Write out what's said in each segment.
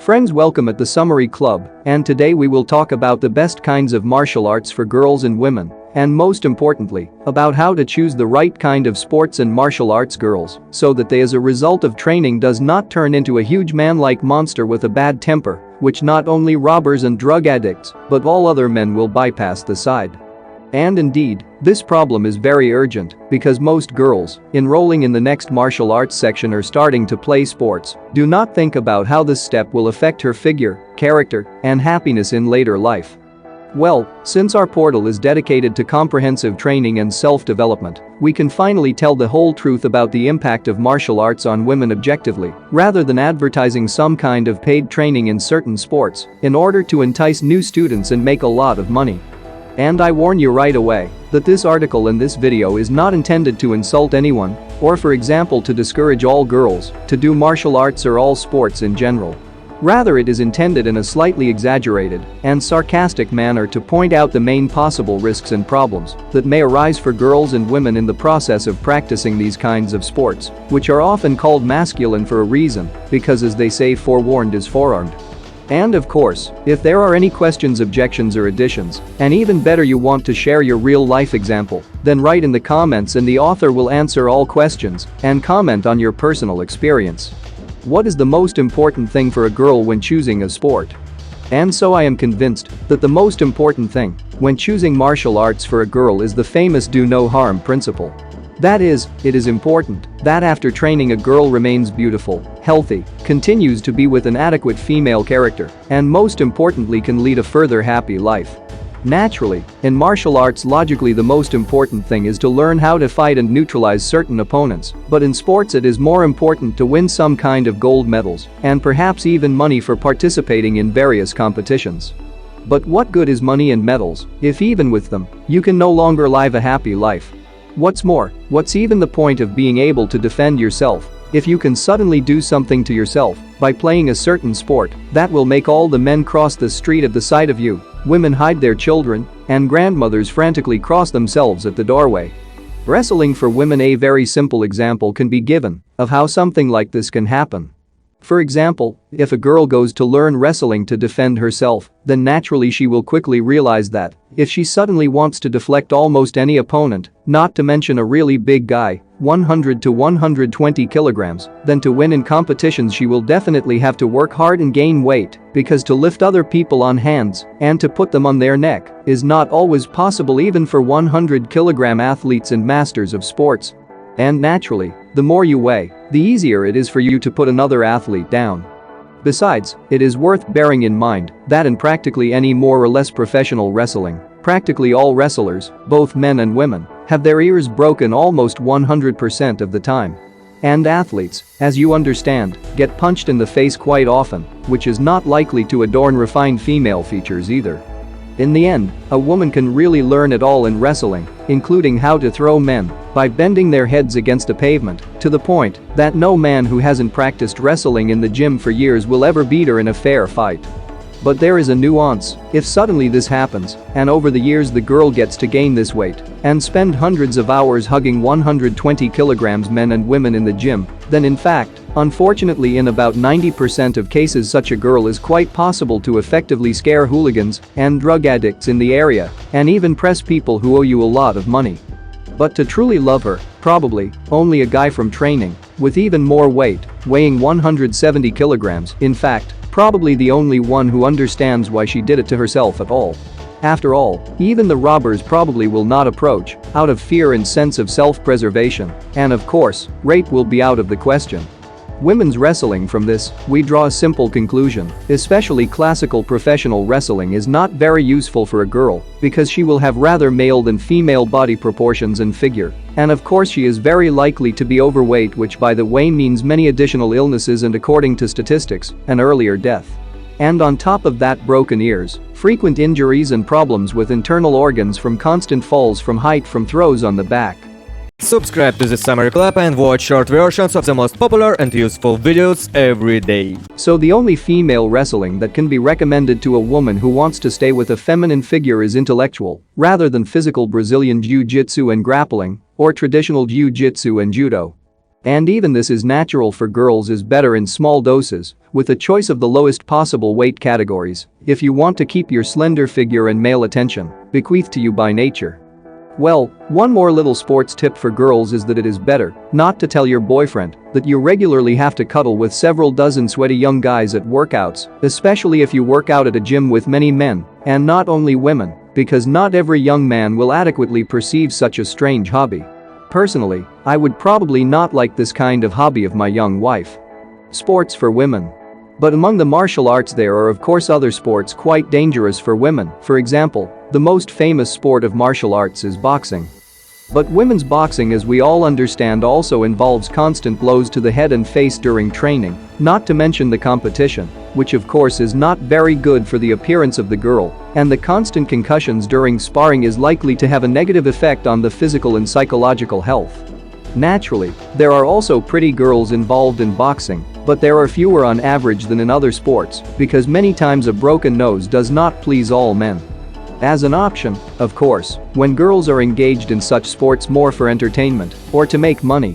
Friends, welcome at the Summary Club, and today we will talk about the best kinds of martial arts for girls and women, and most importantly, about how to choose the right kind of sports and martial arts girls so that they as a result of training does not turn into a huge man-like monster with a bad temper, which not only robbers and drug addicts, but all other men will bypass the side. And indeed, this problem is very urgent because most girls enrolling in the next martial arts section or starting to play sports do not think about how this step will affect her figure, character, and happiness in later life. Well, since our portal is dedicated to comprehensive training and self-development, we can finally tell the whole truth about the impact of martial arts on women objectively, rather than advertising some kind of paid training in certain sports in order to entice new students and make a lot of money. And I warn you right away that this article and this video is not intended to insult anyone or, for example, to discourage all girls to do martial arts or all sports in general. Rather, it is intended in a slightly exaggerated and sarcastic manner to point out the main possible risks and problems that may arise for girls and women in the process of practicing these kinds of sports, which are often called masculine for a reason, because as they say, forewarned is forearmed. And of course, if there are any questions, objections or additions, and even better you want to share your real-life example, then write in the comments and the author will answer all questions and comment on your personal experience. What is the most important thing for a girl when choosing a sport? And so I am convinced that the most important thing when choosing martial arts for a girl is the famous do no harm principle. That is, it is important that after training a girl remains beautiful, healthy, continues to be with an adequate female character, and most importantly can lead a further happy life. Naturally, in martial arts logically the most important thing is to learn how to fight and neutralize certain opponents, but in sports it is more important to win some kind of gold medals and perhaps even money for participating in various competitions. But what good is money and medals if even with them, you can no longer live a happy life? What's more, what's even the point of being able to defend yourself if you can suddenly do something to yourself by playing a certain sport that will make all the men cross the street at the sight of you, women hide their children, and grandmothers frantically cross themselves at the doorway? Wrestling for women. A very simple example can be given of how something like this can happen. For example, if a girl goes to learn wrestling to defend herself, then naturally she will quickly realize that if she suddenly wants to deflect almost any opponent, not to mention a really big guy, 100 to 120 kilograms, then to win in competitions she will definitely have to work hard and gain weight, because to lift other people on hands and to put them on their neck is not always possible even for 100-kilogram athletes and masters of sports. And naturally, the more you weigh, the easier it is for you to put another athlete down. Besides, it is worth bearing in mind that in practically any more or less professional wrestling, practically all wrestlers, both men and women, have their ears broken almost 100% of the time. And athletes, as you understand, get punched in the face quite often, which is not likely to adorn refined female features either. In the end, a woman can really learn it all in wrestling, including how to throw men, by bending their heads against a pavement, to the point that no man who hasn't practiced wrestling in the gym for years will ever beat her in a fair fight. But there is a nuance: if suddenly this happens, and over the years the girl gets to gain this weight, and spend hundreds of hours hugging 120 kilograms men and women in the gym, then in fact, unfortunately in about 90% of cases such a girl is quite possible to effectively scare hooligans and drug addicts in the area, and even press people who owe you a lot of money. But to truly love her, probably, only a guy from training, with even more weight, weighing 170 kilograms, in fact, probably the only one who understands why she did it to herself at all. After all, even the robbers probably will not approach, out of fear and sense of self-preservation, and of course, rape will be out of the question. Women's wrestling. From this, we draw a simple conclusion: especially classical professional wrestling is not very useful for a girl because she will have rather male than female body proportions and figure, and of course she is very likely to be overweight, which by the way means many additional illnesses and, according to statistics, an earlier death. And on top of that, broken ears, frequent injuries and problems with internal organs from constant falls from height from throws on the back. Subscribe to the Summary Club and watch short versions of the most popular and useful videos every day. So the only female wrestling that can be recommended to a woman who wants to stay with a feminine figure is intellectual, rather than physical Brazilian jiu-jitsu and grappling, or traditional jiu-jitsu and judo. And even this is natural for girls is better in small doses, with a choice of the lowest possible weight categories, if you want to keep your slender figure and male attention, bequeathed to you by nature. Well, one more little sports tip for girls is that it is better not to tell your boyfriend that you regularly have to cuddle with several dozen sweaty young guys at workouts, especially if you work out at a gym with many men, and not only women, because not every young man will adequately perceive such a strange hobby. Personally, I would probably not like this kind of hobby of my young wife. Sports for women. But among the martial arts there are of course other sports quite dangerous for women. For example, the most famous sport of martial arts is boxing. But women's boxing, as we all understand, also involves constant blows to the head and face during training, not to mention the competition, which of course is not very good for the appearance of the girl, and the constant concussions during sparring is likely to have a negative effect on the physical and psychological health. Naturally, there are also pretty girls involved in boxing, but there are fewer on average than in other sports, because many times a broken nose does not please all men. As an option, of course, when girls are engaged in such sports more for entertainment or to make money.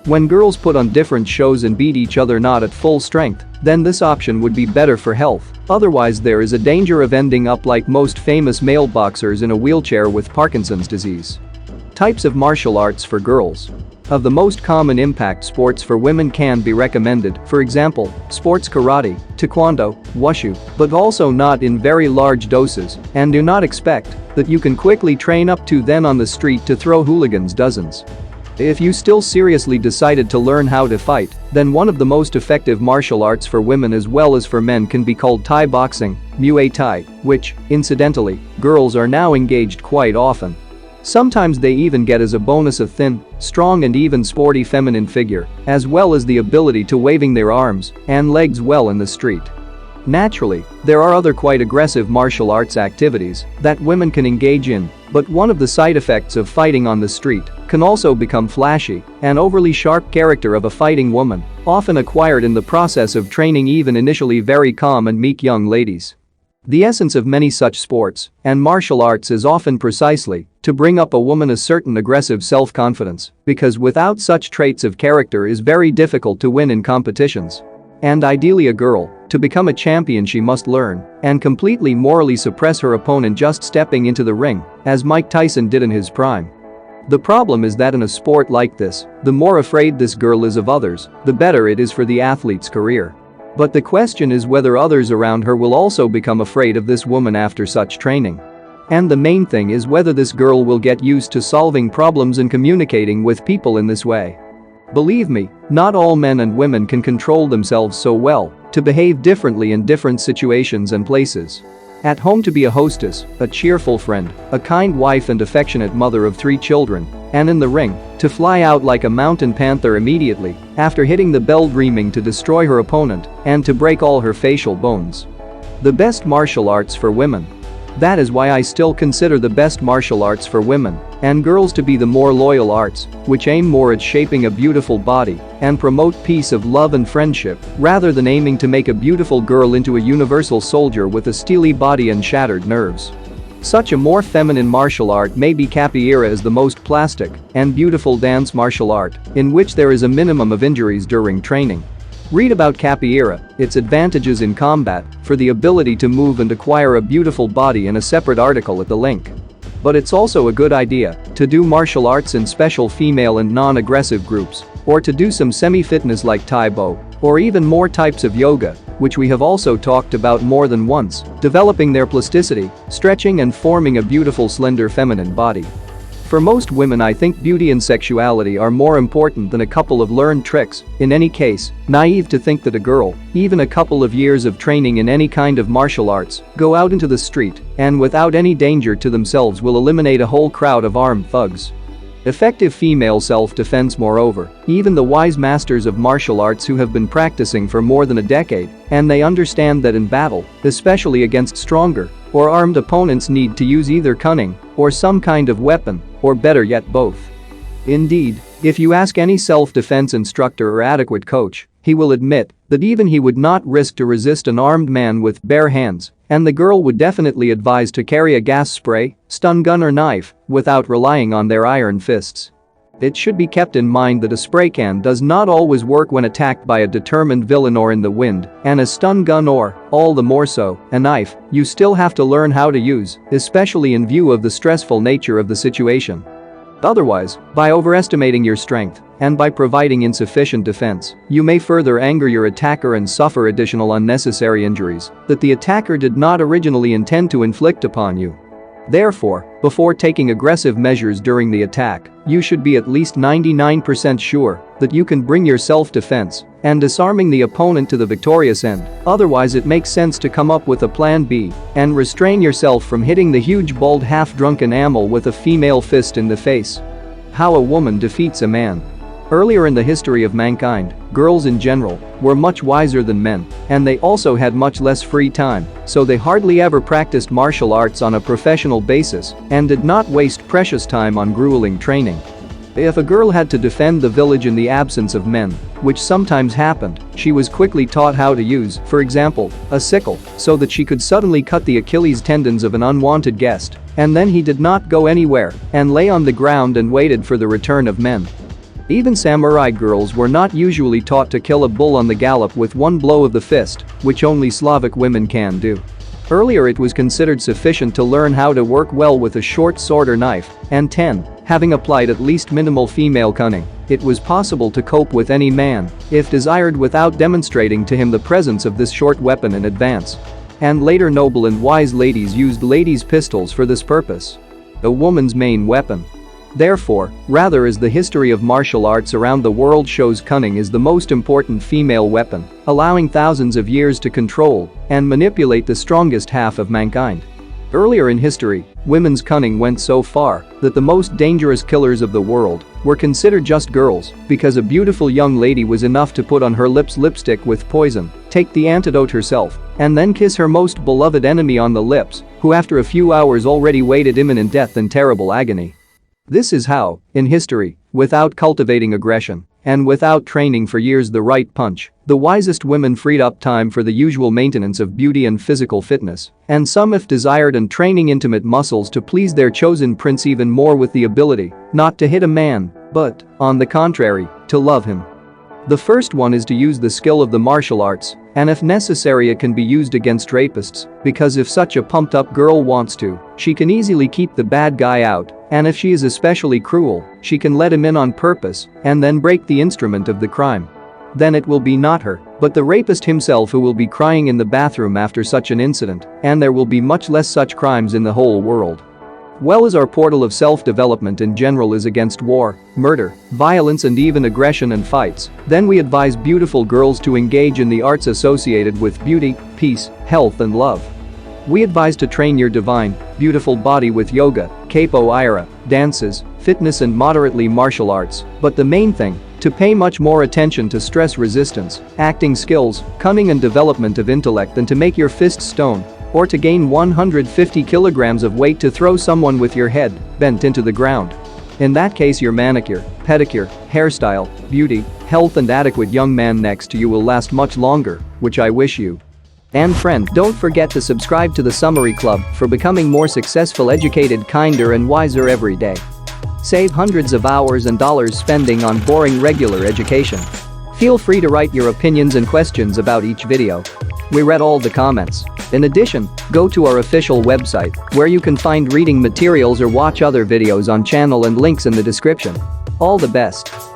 When girls put on different shows and beat each other not at full strength, then this option would be better for health. Otherwise there is a danger of ending up like most famous male boxers in a wheelchair with Parkinson's disease. Types of martial arts for girls. Of the most common impact sports for women can be recommended, for example, sports karate, taekwondo, wushu, but also not in very large doses, and do not expect that you can quickly train up to then on the street to throw hooligans dozens. If you still seriously decided to learn how to fight, then one of the most effective martial arts for women as well as for men can be called Thai boxing, Muay Thai, which, incidentally, girls are now engaged quite often. Sometimes they even get as a bonus a thin, strong and even sporty feminine figure, as well as the ability to waving their arms and legs well in the street. Naturally, there are other quite aggressive martial arts activities that women can engage in, but one of the side effects of fighting on the street can also become flashy and overly sharp character of a fighting woman, often acquired in the process of training even initially very calm and meek young ladies. The essence of many such sports and martial arts is often precisely to bring up a woman a certain aggressive self-confidence, because without such traits of character is very difficult to win in competitions. And ideally a girl, to become a champion she must learn and completely morally suppress her opponent just stepping into the ring, as Mike Tyson did in his prime. The problem is that in a sport like this, the more afraid this girl is of others, the better it is for the athlete's career. But the question is whether others around her will also become afraid of this woman after such training. And the main thing is whether this girl will get used to solving problems and communicating with people in this way. Believe me, not all men and women can control themselves so well to behave differently in different situations and places. At home to be a hostess, a cheerful friend, a kind wife and affectionate mother of 3 children, and in the ring, to fly out like a mountain panther immediately after hitting the bell dreaming to destroy her opponent and to break all her facial bones. The best martial arts for women. That is why I still consider the best martial arts for women and girls to be the more loyal arts, which aim more at shaping a beautiful body and promote peace of love and friendship, rather than aiming to make a beautiful girl into a universal soldier with a steely body and shattered nerves. Such a more feminine martial art may be capoeira as the most plastic and beautiful dance martial art, in which there is a minimum of injuries during training. Read about capoeira, its advantages in combat, for the ability to move and acquire a beautiful body in a separate article at the link. But it's also a good idea to do martial arts in special female and non-aggressive groups, or to do some semi-fitness like Tai Bo, or even more types of yoga, which we have also talked about more than once, developing their plasticity, stretching and forming a beautiful slender feminine body. For most women I think beauty and sexuality are more important than a couple of learned tricks. In any case, naive to think that a girl, even a couple of years of training in any kind of martial arts, go out into the street and without any danger to themselves will eliminate a whole crowd of armed thugs. Effective female self-defense moreover, even the wise masters of martial arts who have been practicing for more than a decade, and they understand that in battle, especially against stronger or armed opponents need to use either cunning or some kind of weapon, or better yet both. Indeed, if you ask any self-defense instructor or adequate coach, he will admit that even he would not risk to resist an armed man with bare hands, and the girl would definitely advise to carry a gas spray, stun gun or knife without relying on their iron fists. It should be kept in mind that a spray can does not always work when attacked by a determined villain or in the wind, and a stun gun or, all the more so, a knife, you still have to learn how to use, especially in view of the stressful nature of the situation. Otherwise, by overestimating your strength and by providing insufficient defense, you may further anger your attacker and suffer additional unnecessary injuries that the attacker did not originally intend to inflict upon you. Therefore, before taking aggressive measures during the attack, you should be at least 99% sure that you can bring your self-defense and disarming the opponent to the victorious end. Otherwise, it makes sense to come up with a plan B and restrain yourself from hitting the huge bald half-drunken animal with a female fist in the face. How a woman defeats a man. Earlier in the history of mankind, girls in general were much wiser than men, and they also had much less free time, so they hardly ever practiced martial arts on a professional basis and did not waste precious time on grueling training. If a girl had to defend the village in the absence of men, which sometimes happened, she was quickly taught how to use, for example, a sickle, so that she could suddenly cut the Achilles tendons of an unwanted guest, and then he did not go anywhere and lay on the ground and waited for the return of men. Even samurai girls were not usually taught to kill a bull on the gallop with one blow of the fist, which only Slavic women can do. Earlier it was considered sufficient to learn how to work well with a short sword or knife, and 10, having applied at least minimal female cunning, it was possible to cope with any man, if desired, without demonstrating to him the presence of this short weapon in advance. And later noble and wise ladies used ladies' pistols for this purpose. A woman's main weapon. Therefore, rather as the history of martial arts around the world shows, cunning is the most important female weapon, allowing thousands of years to control and manipulate the strongest half of mankind. Earlier in history, women's cunning went so far that the most dangerous killers of the world were considered just girls, because a beautiful young lady was enough to put on her lips lipstick with poison, take the antidote herself, and then kiss her most beloved enemy on the lips, who after a few hours already waited imminent death and terrible agony. This is how, in history, without cultivating aggression and without training for years the right punch, the wisest women freed up time for the usual maintenance of beauty and physical fitness, and some if desired, and training intimate muscles to please their chosen prince even more, with the ability not to hit a man, but, on the contrary, to love him. The first one is to use the skill of the martial arts, and if necessary it can be used against rapists, because if such a pumped-up girl wants to, she can easily keep the bad guy out, and if she is especially cruel, she can let him in on purpose and then break the instrument of the crime. Then it will be not her, but the rapist himself who will be crying in the bathroom after such an incident, and there will be much less such crimes in the whole world. Well, as our portal of self-development in general is against war, murder, violence and even aggression and fights, then we advise beautiful girls to engage in the arts associated with beauty, peace, health and love. We advise to train your divine, beautiful body with yoga, capoeira, dances, fitness and moderately martial arts, but the main thing, to pay much more attention to stress resistance, acting skills, cunning and development of intellect than to make your fists stone, or to gain 150 kilograms of weight to throw someone with your head bent into the ground. In that case your manicure, pedicure, hairstyle, beauty, health and adequate young man next to you will last much longer, which I wish you. And friend, don't forget to subscribe to the Summary Club for becoming more successful, educated, kinder and wiser every day. Save hundreds of hours and dollars spending on boring regular education. Feel free to write your opinions and questions about each video. We read all the comments. In addition, go to our official website, where you can find reading materials or watch other videos on channel and links in the description. All the best.